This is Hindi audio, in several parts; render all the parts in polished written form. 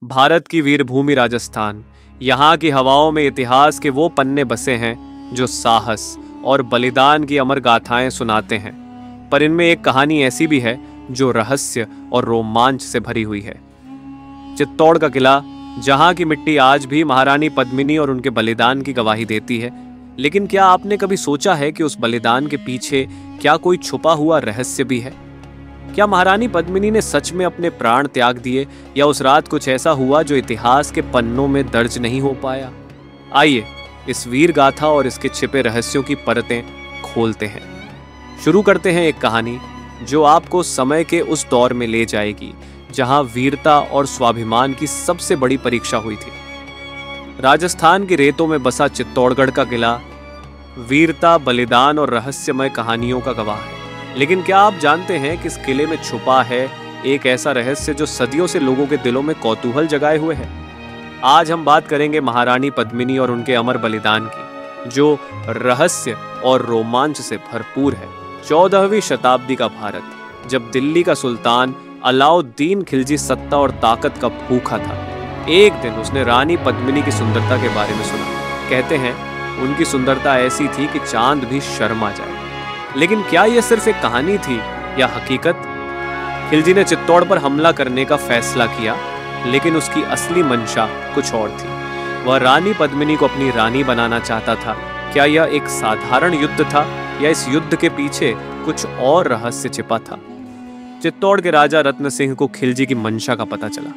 भारत की वीरभूमि राजस्थान, यहाँ की हवाओं में इतिहास के वो पन्ने बसे हैं जो साहस और बलिदान की अमर गाथाएं सुनाते हैं। पर इनमें एक कहानी ऐसी भी है जो रहस्य और रोमांच से भरी हुई है। चित्तौड़ का किला, जहाँ की मिट्टी आज भी महारानी पद्मिनी और उनके बलिदान की गवाही देती है। लेकिन क्या आपने कभी सोचा है कि उस बलिदान के पीछे क्या कोई छुपा हुआ रहस्य भी है? क्या महारानी पद्मिनी ने सच में अपने प्राण त्याग दिए, या उस रात कुछ ऐसा हुआ जो इतिहास के पन्नों में दर्ज नहीं हो पाया? आइए इस वीर गाथा और इसके छिपे रहस्यों की परतें खोलते हैं। शुरू करते हैं एक कहानी जो आपको समय के उस दौर में ले जाएगी जहां वीरता और स्वाभिमान की सबसे बड़ी परीक्षा हुई थी। राजस्थान की रेतों में बसा चित्तौड़गढ़ का किला वीरता, बलिदान और रहस्यमय कहानियों का गवाह है। लेकिन क्या आप जानते हैं कि इस किले में छुपा है एक ऐसा रहस्य जो सदियों से लोगों के दिलों में कौतूहल जगाए हुए है? आज हम बात करेंगे महारानी पद्मिनी और उनके अमर बलिदान की, जो रहस्य और रोमांच से भरपूर है। 14वीं शताब्दी का भारत, जब दिल्ली का सुल्तान अलाउद्दीन खिलजी सत्ता और ताकत का भूखा था, एक दिन उसने रानी पद्मिनी की सुंदरता के बारे में सुना। कहते हैं उनकी सुंदरता ऐसी थी कि चांद भी शर्मा जाए। लेकिन क्या यह सिर्फ एक कहानी थी या हकीकत? खिलजी ने चित्तौड़ पर हमला करने का फैसला किया, लेकिन उसकी असली मंशा कुछ और थी। वह रानी पद्मिनी को अपनी रानी बनाना चाहता था। क्या यह एक साधारण युद्ध था, या इस युद्ध के पीछे कुछ और रहस्य छिपा था? चित्तौड़ के राजा रत्न सिंह को खिलजी की मंशा का पता चला।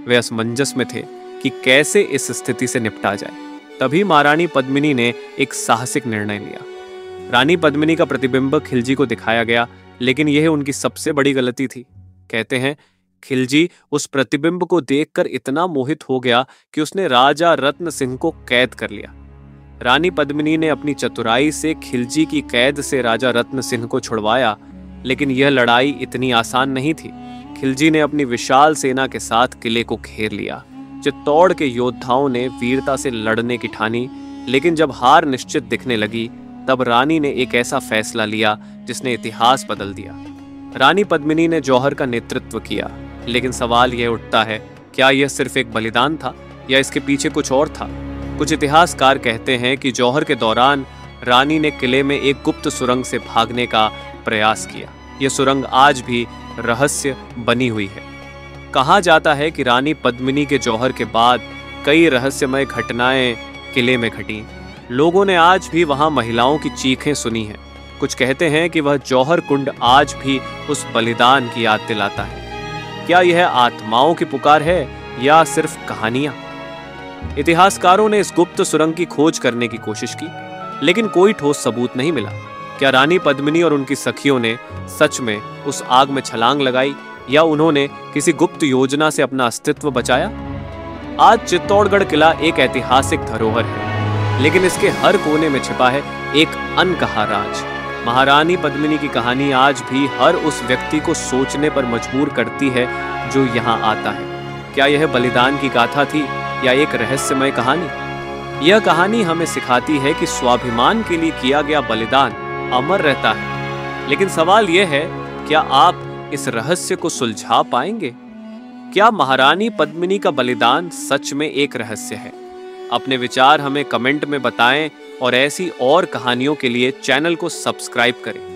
वे असमंजस में थे कि कैसे इस स्थिति से निपटा जाए। तभी महारानी पद्मिनी ने एक साहसिक निर्णय लिया। रानी पद्मिनी का प्रतिबिंब खिलजी को दिखाया गया, लेकिन यह उनकी सबसे बड़ी गलती थी। कहते हैं खिलजी उस प्रतिबिंब को देखकर इतना मोहित हो गया कि उसने राजा रत्न सिंह को कैद कर लिया। रानी पद्मिनी ने अपनी चतुराई से खिलजी की कैद से राजा रत्न सिंह को छुड़वाया, लेकिन यह लड़ाई इतनी आसान नहीं थी। खिलजी ने अपनी विशाल सेना के साथ किले को घेर लिया। चित्तौड़ के योद्धाओं ने वीरता से लड़ने की ठानी, लेकिन जब हार निश्चित दिखने लगी, तब रानी ने एक ऐसा फैसला लिया जिसने इतिहास बदल दिया। रानी पद्मिनी ने जौहर का नेतृत्व किया, लेकिन सवाल यह उठता है, क्या यह सिर्फ एक बलिदान था, या इसके पीछे कुछ और था? कुछ इतिहासकार कहते हैं कि जौहर के दौरान रानी ने किले में एक गुप्त सुरंग से भागने का प्रयास किया। यह सुरंग आज भी रहस्य बनी हुई है। कहा जाता है कि रानी पद्मिनी के जौहर के बाद कई रहस्यमय घटनाएं किले में घटी। लोगों ने आज भी वहां महिलाओं की चीखें सुनी हैं। कुछ कहते हैं कि वह जौहर कुंड आज भी उस बलिदान की याद दिलाता है। क्या यह आत्माओं की पुकार है या सिर्फ कहानियां? इतिहासकारों ने इस गुप्त सुरंग की खोज करने की कोशिश की, लेकिन कोई ठोस सबूत नहीं मिला। क्या रानी पद्मिनी और उनकी सखियों ने सच में उस आग में छलांग लगाई, या उन्होंने किसी गुप्त योजना से अपना अस्तित्व बचाया? आज चित्तौड़गढ़ किला एक ऐतिहासिक धरोहर है, लेकिन इसके हर कोने में छिपा है एक अनकहा राज। महारानी पद्मिनी की कहानी आज भी हर उस व्यक्ति को सोचने पर मजबूर करती है जो यहाँ आता है। क्या यह बलिदान की गाथा थी, या एक रहस्यमय कहानी? यह कहानी हमें सिखाती है कि स्वाभिमान के लिए किया गया बलिदान अमर रहता है। लेकिन सवाल यह है, क्या आप इस रहस्य को सुलझा पाएंगे? क्या महारानी पद्मिनी का बलिदान सच में एक रहस्य है? अपने विचार हमें कमेंट में बताएं, और ऐसी और कहानियों के लिए चैनल को सब्सक्राइब करें।